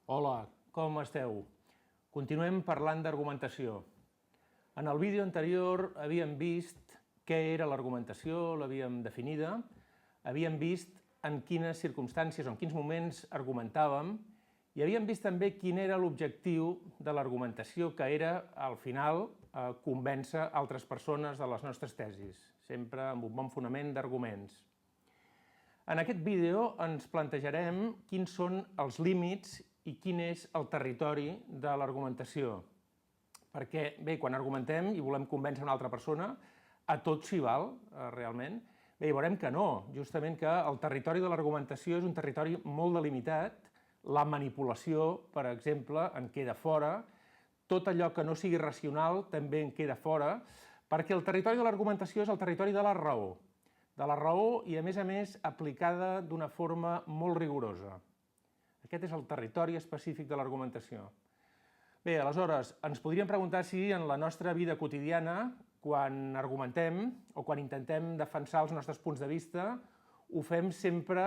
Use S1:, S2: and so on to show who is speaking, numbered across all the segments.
S1: Hola, com esteu? Continuem parlant d'argumentació. En el vídeo anterior havíem vist què era l'argumentació, l'havíem definida, havíem vist en quines circumstàncies o en quins moments argumentàvem i havíem vist també quin era l'objectiu de l'argumentació, que era, al final, convèncer altres persones de les nostres tesis, sempre amb un bon fonament d'arguments. En aquest vídeo ens plantejarem quins són els límits i quin és el territori de l'argumentació. Perquè, bé, quan argumentem i volem convèncer una altra persona, a tot s'hi val, realment. Bé, veurem que no, justament que el territori de l'argumentació és un territori molt delimitat, la manipulació, per exemple, en queda fora, tot allò que no sigui racional també en queda fora, perquè el territori de l'argumentació és el territori de la raó i, a més, aplicada d'una forma molt rigorosa. Aquest és el territori específic de l'argumentació. Bé, aleshores, ens podríem preguntar si en la nostra vida quotidiana, quan argumentem o quan intentem defensar els nostres punts de vista, ho fem sempre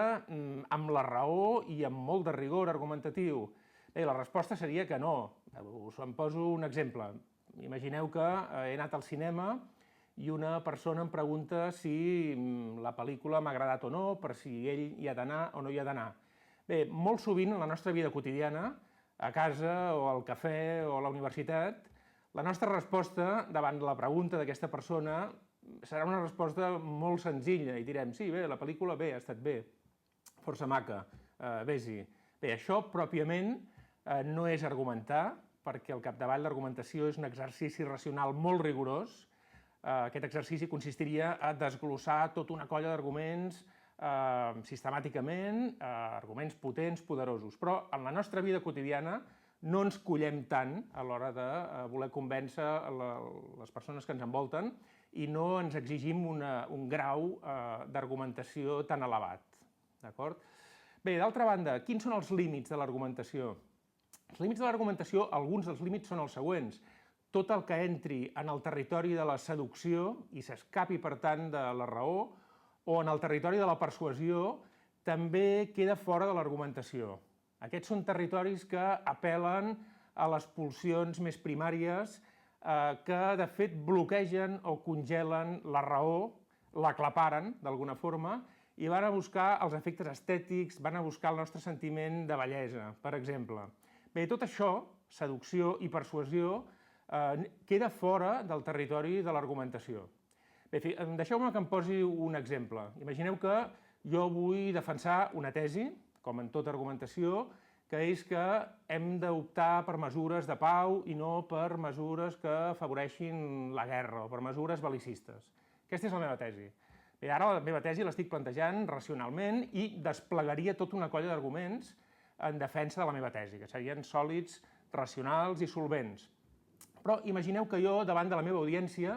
S1: amb la raó i amb molt de rigor argumentatiu. Bé, la resposta seria que no. Us en poso un exemple. Imagineu que he anat al cinema i una persona em pregunta si la pel·lícula m'ha agradat o no, per si ell hi ha d'anar o no hi ha d'anar. Bé, molt sovint en la nostra vida quotidiana, a casa o al cafè o a la universitat, la nostra resposta davant la pregunta d'aquesta persona serà una resposta molt senzilla i direm, sí, bé, la pel·lícula bé, ha estat bé, força maca, vés-hi. Bé, això pròpiament no és argumentar, perquè al capdavall l'argumentació és un exercici racional molt rigorós. Aquest exercici consistiria a desglossar tota una colla d'arguments sistemàticament, arguments potents, poderosos. Però en la nostra vida quotidiana no ens collem tant a l'hora de voler convèncer les persones que ens envolten i no ens exigim un grau d'argumentació tan elevat. D'acord? Bé, d'altra banda, quins són els límits de l'argumentació? Els límits de l'argumentació, alguns dels límits són els següents. Tot el que entri en el territori de la seducció i s'escapi, per tant, de la raó, o en el territori de la persuasió, també queda fora de l'argumentació. Aquests són territoris que apel·len a les pulsions més primàries, que de fet bloquegen o congelen la raó, l'aclaparen d'alguna forma, i van a buscar els efectes estètics, van a buscar el nostre sentiment de bellesa, per exemple. Bé, tot això, seducció i persuasió, queda fora del territori de l'argumentació. Bé, deixeu-me que em posi un exemple. Imagineu que jo vull defensar una tesi, com en tota argumentació, que és que hem d'optar per mesures de pau i no per mesures que afavoreixin la guerra o per mesures bel·licistes. Aquesta és la meva tesi. Bé, ara la meva tesi l'estic plantejant racionalment i desplegaria tota una colla d'arguments en defensa de la meva tesi, que serien sòlids, racionals i solvents. Però imagineu que jo, davant de la meva audiència,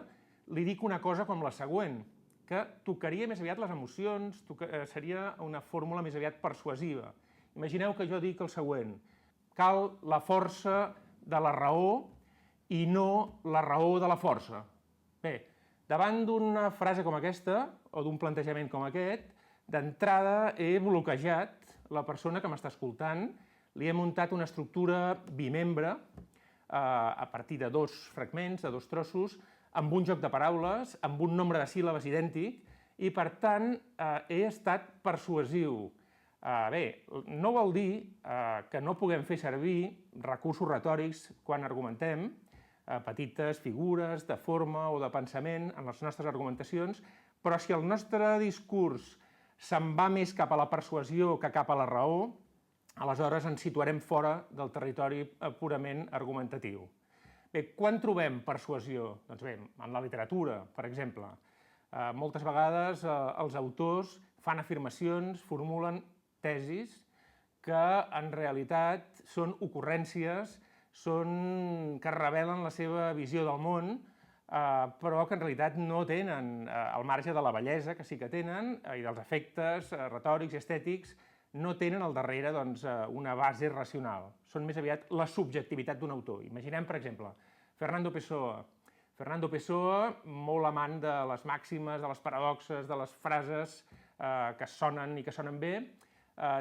S1: li dic una cosa com la següent, que tocaria més aviat les emocions, seria una fórmula més aviat persuasiva. Imagineu que jo dic el següent: cal la força de la raó i no la raó de la força. Bé, davant d'una frase com aquesta, o d'un plantejament com aquest, d'entrada he bloquejat la persona que m'està escoltant, li he muntat una estructura bimembre a partir de dos fragments, de dos trossos, amb un joc de paraules, amb un nombre de síl·labes idèntic, i per tant he estat persuasiu. Bé, no vol dir que no puguem fer servir recursos retòrics quan argumentem, petites figures de forma o de pensament en les nostres argumentacions, però si el nostre discurs se'n va més cap a la persuasió que cap a la raó, aleshores ens situarem fora del territori purament argumentatiu. Bé, quan trobem persuasió? Doncs bé, en la literatura, per exemple. Moltes vegades els autors fan afirmacions, formulen tesis que en realitat són ocurrències, que revelen la seva visió del món, però que en realitat no tenen, al marge de la bellesa que sí que tenen, i dels efectes retòrics i estètics, no tenen al darrere una base racional. Són més aviat la subjectivitat d'un autor. Imaginem, per exemple, Fernando Pessoa. Fernando Pessoa, molt amant de les màximes, de les paradoxes, de les frases que sonen i que sonen bé,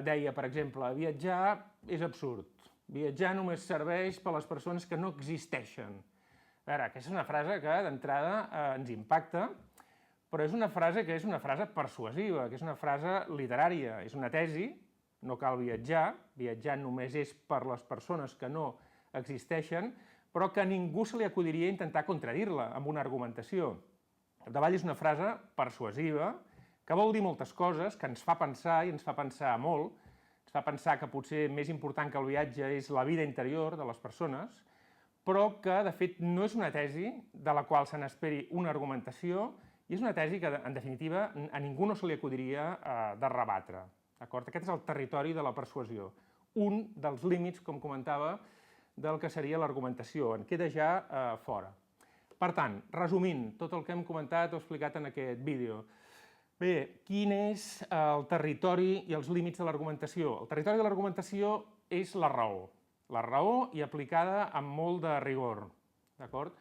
S1: deia, per exemple, viatjar és absurd. Viatjar només serveix per a les persones que no existeixen. A veure, aquesta és una frase que d'entrada ens impacta, però és una frase que és una frase persuasiva, que és una frase literària, és una tesi, no cal viatjar, viatjar només és per les persones que no existeixen, però que a ningú se li acudiria intentar contradir-la amb una argumentació. Al davall és una frase persuasiva, que vol dir moltes coses, que ens fa pensar i ens fa pensar molt, ens fa pensar que potser més important que el viatge és la vida interior de les persones, però que, de fet, no és una tesi de la qual se n'esperi una argumentació i és una tesi que, en definitiva, a ningú no se li acudiria de rebatre. Aquest és el territori de la persuasió, un dels límits, com comentava, del que seria l'argumentació. En queda ja fora. Per tant, resumint tot el que hem comentat o explicat en aquest vídeo, bé, quin és el territori i els límits de l'argumentació? El territori de l'argumentació és la raó i aplicada amb molt de rigor, d'acord?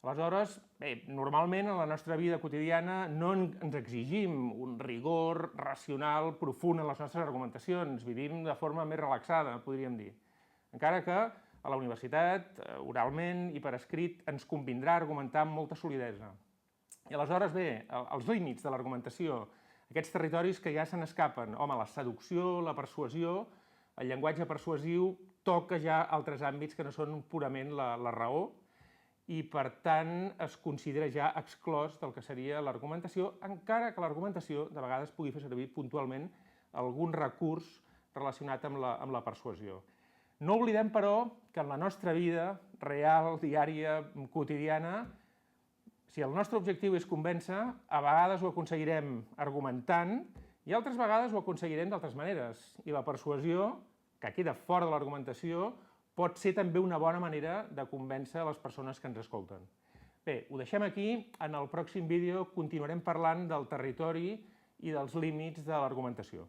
S1: Aleshores, bé, normalment en la nostra vida quotidiana no ens exigim un rigor racional profund en les nostres argumentacions, vivim de forma més relaxada, podríem dir. Encara que a la universitat, oralment i per escrit, ens convindrà argumentar amb molta solidesa. I aleshores, bé, els límits de l'argumentació, aquests territoris que ja se n'escapen, home, la seducció, la persuasió, el llenguatge persuasiu toca ja altres àmbits que no són purament la raó i, per tant, es considera ja exclòs del que seria l'argumentació, encara que l'argumentació de vegades pugui fer servir puntualment algun recurs relacionat amb la persuasió. No oblidem, però, que en la nostra vida real, diària, quotidiana, si el nostre objectiu és convèncer, a vegades ho aconseguirem argumentant i altres vegades ho aconseguirem d'altres maneres. I la persuasió, que queda fora de l'argumentació, pot ser també una bona manera de convèncer les persones que ens escolten. Bé, ho deixem aquí. En el pròxim vídeo continuarem parlant del territori i dels límits de l'argumentació.